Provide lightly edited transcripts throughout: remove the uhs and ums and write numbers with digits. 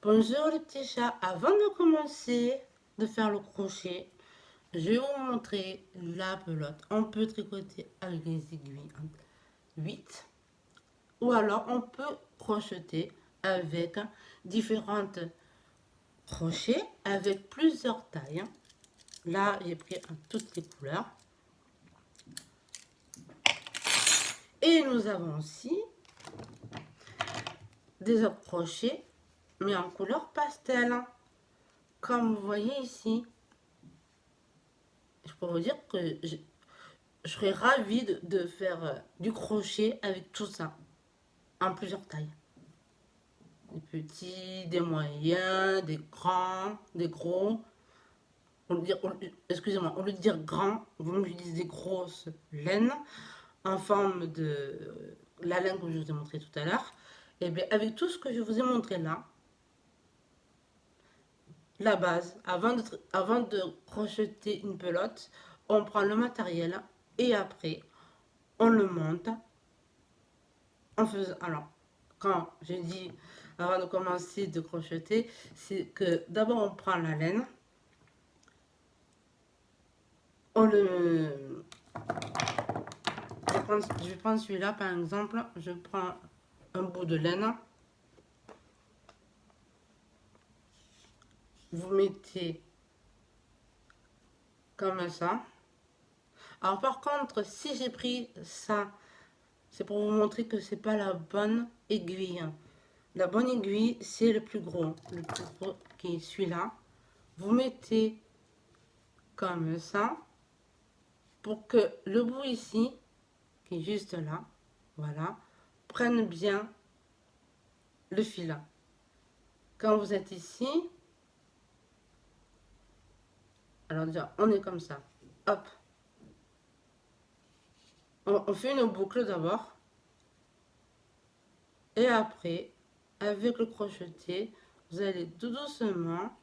Bonjour les petits chats, avant de commencer de faire le crochet, je vais vous montrer la pelote. On peut tricoter avec des aiguilles 8 ou alors on peut crocheter avec différentes crochets avec plusieurs tailles. Là, j'ai pris toutes les couleurs. Et nous avons aussi des autres crochets, mais en couleur pastel. Comme vous voyez ici, je peux vous dire que je serais ravie de faire du crochet avec tout ça, en plusieurs tailles. Des petits, des moyens, des grands, des gros. Excusez-moi, au lieu de dire grand, vous m'utilisez des grosses laines en forme de la laine que je vous ai montré tout à l'heure. Et bien avec tout ce que je vous ai montré là, la base, avant de crocheter une pelote, on prend le matériel et après on le monte en faisant. Alors, quand je dis avant de commencer de crocheter, c'est que d'abord on prend la laine, on le. Je vais prendre celui-là par exemple, je prends un bout de laine, vous mettez comme ça. Alors par contre, si j'ai pris ça, c'est pour vous montrer que c'est pas la bonne aiguille. La bonne aiguille, c'est le plus gros qui est celui-là. Vous mettez comme ça pour que le bout ici, qui est juste là, voilà, prenne bien le fil. Quand vous êtes ici, alors déjà, on est comme ça. Hop. On fait une boucle d'abord. Et après, avec le crocheté, vous allez tout doucement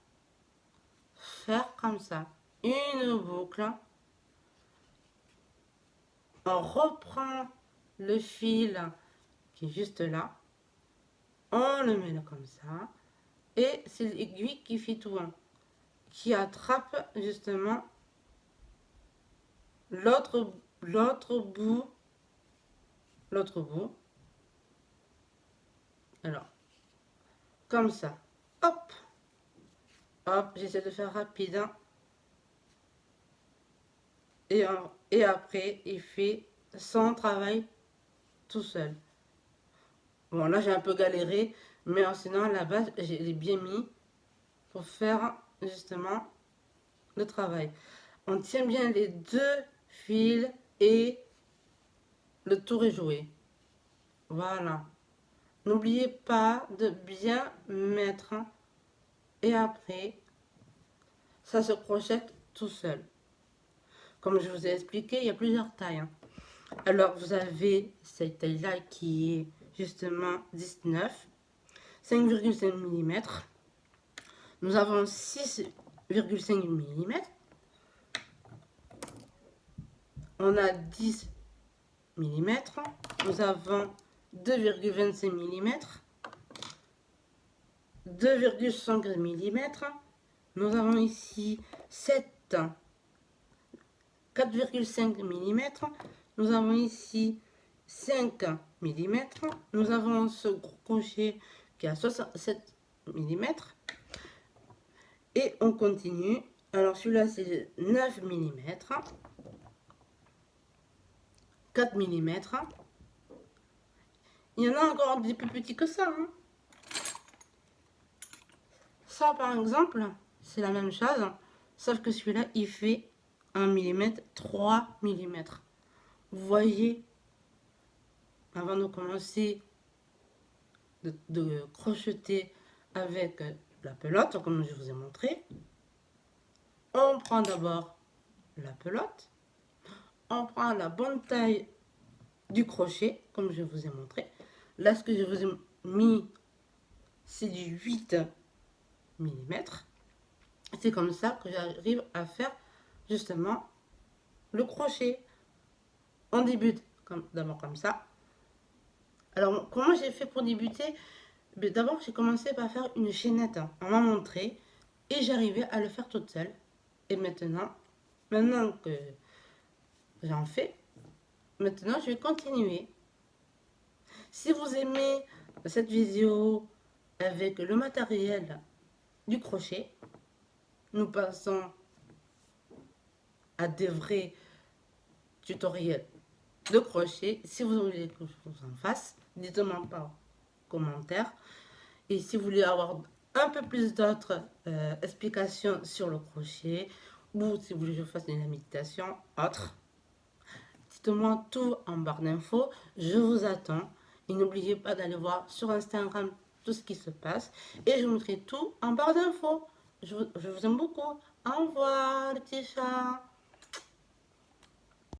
faire comme ça. Une boucle. On reprend le fil qui est juste là. On le met là comme ça. Et c'est l'aiguille qui fait tout, qui attrape justement l'autre bout. L'autre bout. Alors, comme ça. Hop. Hop, j'essaie de faire rapide. Et après, il fait son travail tout seul. Bon, là, j'ai un peu galéré, mais sinon, à la base, j'ai bien mis pour faire justement le travail. On tient bien les deux fils et le tour est joué. Voilà. N'oubliez pas de bien mettre et après, ça se projette tout seul. Comme je vous ai expliqué, il y a plusieurs tailles. Alors, vous avez cette taille-là qui est justement 19, 5,5 mm. Nous avons 6,5 mm. On a 10 mm. Nous avons 2,25 mm. 2,5 mm. Nous avons ici 4,5 mm. Nous avons ici 5 mm. Nous avons ce gros crochet qui a 67 mm. Et on continue. Alors celui-là c'est 9 mm. 4 mm. Il y en a encore des plus petits que ça. Ça par exemple, c'est la même chose. Sauf que celui-là, il fait 1 mm, 3 mm. Vous voyez, avant de commencer de crocheter avec la pelote, comme je vous ai montré, on prend d'abord la pelote, on prend la bonne taille du crochet, comme je vous ai montré. Là, ce que je vous ai mis, c'est du 8 mm. C'est comme ça que j'arrive à faire justement le crochet. On débute d'abord comme ça. Alors, comment j'ai fait pour débuter? Mais d'abord, j'ai commencé par faire une chaînette. On m'a montré et j'arrivais à le faire toute seule. Et maintenant que j'en fais, maintenant je vais continuer. Si vous aimez cette vidéo avec le matériel du crochet, nous passons à des vrais tutoriels de crochet. Si vous voulez que je vous en fasse, dites-moi par commentaire. Et si vous voulez avoir un peu plus d'autres explications sur le crochet, ou si vous voulez que je fasse une imitation autre, dites-moi tout en barre d'infos. Je vous attends. Et n'oubliez pas d'aller voir sur Instagram tout ce qui se passe. Et je vous mettrai tout en barre d'infos. Je vous aime beaucoup. Au revoir, les petits chats.